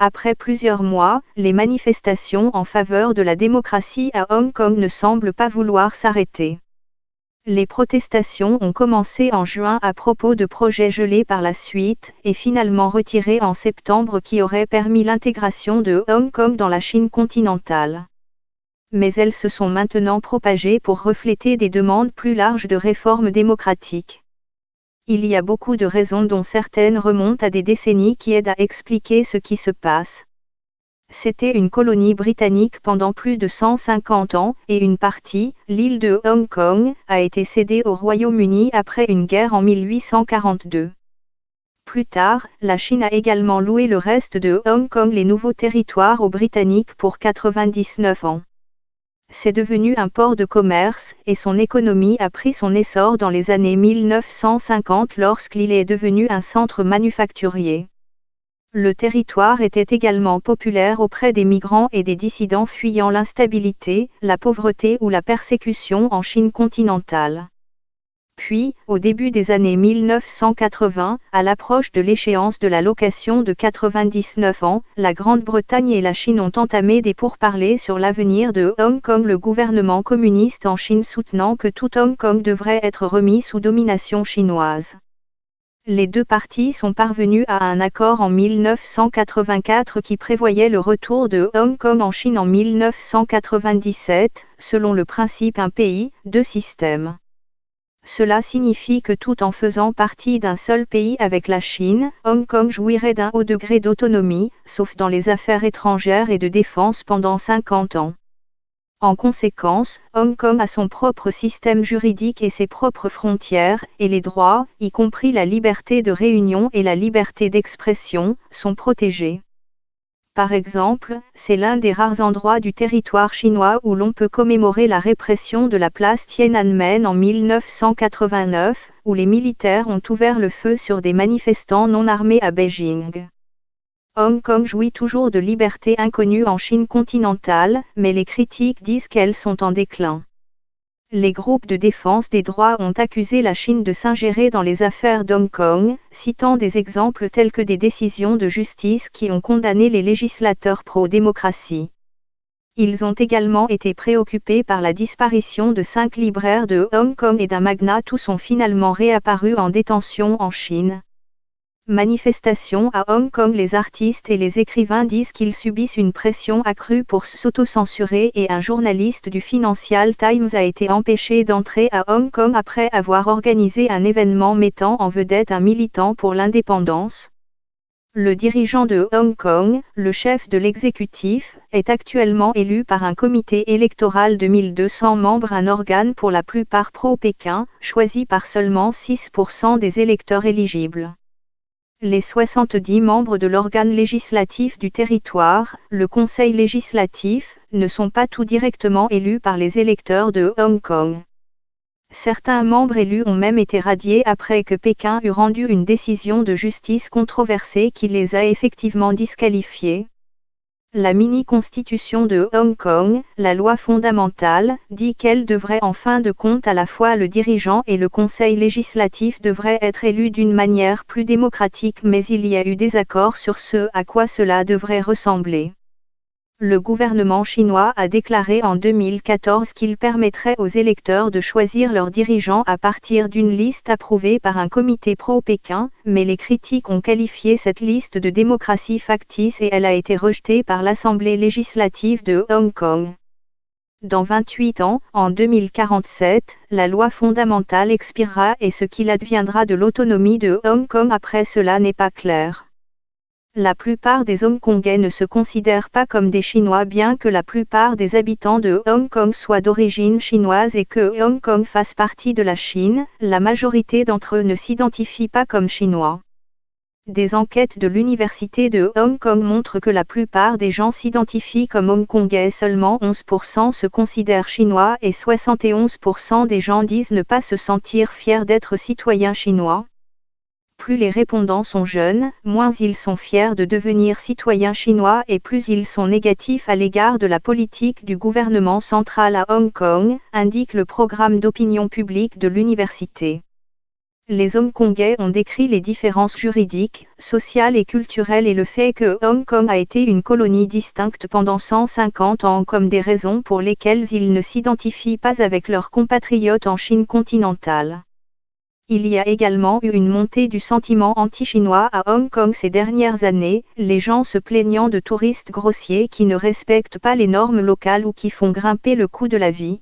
Après plusieurs mois, les manifestations en faveur de la démocratie à Hong Kong ne semblent pas vouloir s'arrêter. Les protestations ont commencé en juin à propos de projets gelés par la suite, et finalement retirés en septembre qui auraient permis l'intégration de Hong Kong dans la Chine continentale. Mais elles se sont maintenant propagées pour refléter des demandes plus larges de réformes démocratiques. Il y a beaucoup de raisons dont certaines remontent à des décennies qui aident à expliquer ce qui se passe. C'était une colonie britannique pendant plus de 150 ans, et une partie, l'île de Hong Kong, a été cédée au Royaume-Uni après une guerre en 1842. Plus tard, la Chine a également loué le reste de Hong Kong, les nouveaux territoires, aux Britanniques pour 99 ans. C'est devenu un port de commerce, et son économie a pris son essor dans les années 1950 lorsqu'il est devenu un centre manufacturier. Le territoire était également populaire auprès des migrants et des dissidents fuyant l'instabilité, la pauvreté ou la persécution en Chine continentale. Puis, au début des années 1980, à l'approche de l'échéance de la location de 99 ans, la Grande-Bretagne et la Chine ont entamé des pourparlers sur l'avenir de Hong Kong, le gouvernement communiste en Chine soutenant que tout Hong Kong devrait être remis sous domination chinoise. Les deux parties sont parvenues à un accord en 1984 qui prévoyait le retour de Hong Kong en Chine en 1997, selon le principe un pays, deux systèmes. Cela signifie que tout en faisant partie d'un seul pays avec la Chine, Hong Kong jouirait d'un haut degré d'autonomie, sauf dans les affaires étrangères et de défense pendant 50 ans. En conséquence, Hong Kong a son propre système juridique et ses propres frontières, et les droits, y compris la liberté de réunion et la liberté d'expression, sont protégés. Par exemple, c'est l'un des rares endroits du territoire chinois où l'on peut commémorer la répression de la place Tiananmen en 1989, où les militaires ont ouvert le feu sur des manifestants non armés à Beijing. Hong Kong jouit toujours de libertés inconnues en Chine continentale, mais les critiques disent qu'elles sont en déclin. Les groupes de défense des droits ont accusé la Chine de s'ingérer dans les affaires d'Hong Kong, citant des exemples tels que des décisions de justice qui ont condamné les législateurs pro-démocratie. Ils ont également été préoccupés par la disparition de 5 libraires de Hong Kong et d'un magnat. Tous sont finalement réapparus en détention en Chine. Manifestations à Hong Kong. Les artistes et les écrivains disent qu'ils subissent une pression accrue pour s'autocensurer et un journaliste du Financial Times a été empêché d'entrer à Hong Kong après avoir organisé un événement mettant en vedette un militant pour l'indépendance. Le dirigeant de Hong Kong, le chef de l'exécutif, est actuellement élu par un comité électoral de 1200 membres, un organe pour la plupart pro-Pékin, choisi par seulement 6% des électeurs éligibles. Les 70 membres de l'organe législatif du territoire, le Conseil législatif, ne sont pas tous directement élus par les électeurs de Hong Kong. Certains membres élus ont même été radiés après que Pékin eut rendu une décision de justice controversée qui les a effectivement disqualifiés. La mini-constitution de Hong Kong, la loi fondamentale, dit qu'elle devrait en fin de compte à la fois le dirigeant et le conseil législatif devraient être élus d'une manière plus démocratique, mais il y a eu des accords sur ce à quoi cela devrait ressembler. Le gouvernement chinois a déclaré en 2014 qu'il permettrait aux électeurs de choisir leurs dirigeants à partir d'une liste approuvée par un comité pro-Pékin, mais les critiques ont qualifié cette liste de démocratie factice et elle a été rejetée par l'Assemblée législative de Hong Kong. Dans 28 ans, en 2047, la loi fondamentale expirera et ce qu'il adviendra de l'autonomie de Hong Kong après cela n'est pas clair. La plupart des Hongkongais ne se considèrent pas comme des Chinois, bien que la plupart des habitants de Hong Kong soient d'origine chinoise et que Hong Kong fasse partie de la Chine, la majorité d'entre eux ne s'identifient pas comme Chinois. Des enquêtes de l'Université de Hong Kong montrent que la plupart des gens s'identifient comme Hongkongais, seulement 11% se considèrent Chinois et 71% des gens disent ne pas se sentir fiers d'être citoyens chinois. Plus les répondants sont jeunes, moins ils sont fiers de devenir citoyens chinois et plus ils sont négatifs à l'égard de la politique du gouvernement central à Hong Kong, indique le programme d'opinion publique de l'université. Les hongkongais ont décrit les différences juridiques, sociales et culturelles et le fait que Hong Kong a été une colonie distincte pendant 150 ans comme des raisons pour lesquelles ils ne s'identifient pas avec leurs compatriotes en Chine continentale. Il y a également eu une montée du sentiment anti-chinois à Hong Kong ces dernières années, les gens se plaignant de touristes grossiers qui ne respectent pas les normes locales ou qui font grimper le coût de la vie.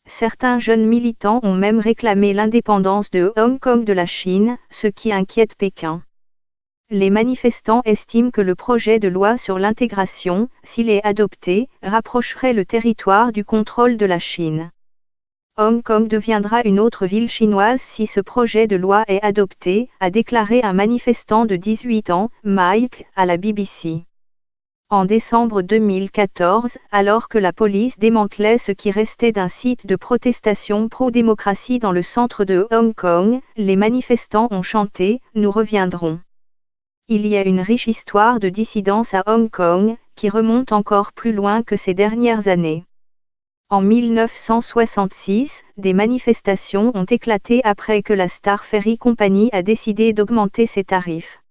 Certains jeunes militants ont même réclamé l'indépendance de Hong Kong de la Chine, ce qui inquiète Pékin. Les manifestants estiment que le projet de loi sur l'intégration, s'il est adopté, rapprocherait le territoire du contrôle de la Chine. Hong Kong deviendra une autre ville chinoise si ce projet de loi est adopté, a déclaré un manifestant de 18 ans, Mike, à la BBC. En décembre 2014, alors que la police démantelait ce qui restait d'un site de protestation pro-démocratie dans le centre de Hong Kong, les manifestants ont chanté « Nous reviendrons ». Il y a une riche histoire de dissidence à Hong Kong, qui remonte encore plus loin que ces dernières années. En 1966, des manifestations ont éclaté après que la Star Ferry Company a décidé d'augmenter ses tarifs.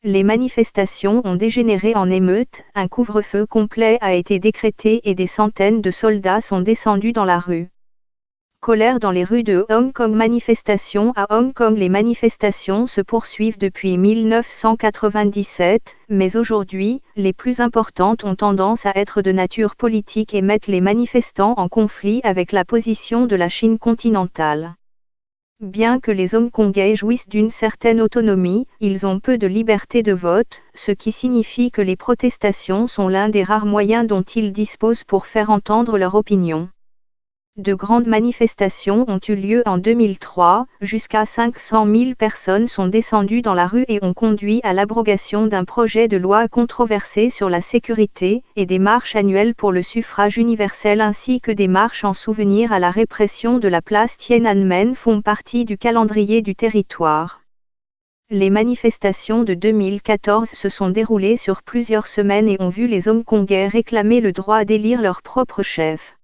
Les manifestations ont dégénéré en émeutes, un couvre-feu complet a été décrété et des centaines de soldats sont descendus dans la rue. Colère dans les rues de Hong Kong. Manifestations à Hong Kong. Les manifestations se poursuivent depuis 1997, mais aujourd'hui, les plus importantes ont tendance à être de nature politique et mettent les manifestants en conflit avec la position de la Chine continentale. Bien que les Hongkongais jouissent d'une certaine autonomie, ils ont peu de liberté de vote, ce qui signifie que les protestations sont l'un des rares moyens dont ils disposent pour faire entendre leur opinion. De grandes manifestations ont eu lieu en 2003, jusqu'à 500 000 personnes sont descendues dans la rue et ont conduit à l'abrogation d'un projet de loi controversé sur la sécurité, et des marches annuelles pour le suffrage universel ainsi que des marches en souvenir à la répression de la place Tiananmen font partie du calendrier du territoire. Les manifestations de 2014 se sont déroulées sur plusieurs semaines et ont vu les Hongkongais réclamer le droit d'élire leur propre chef.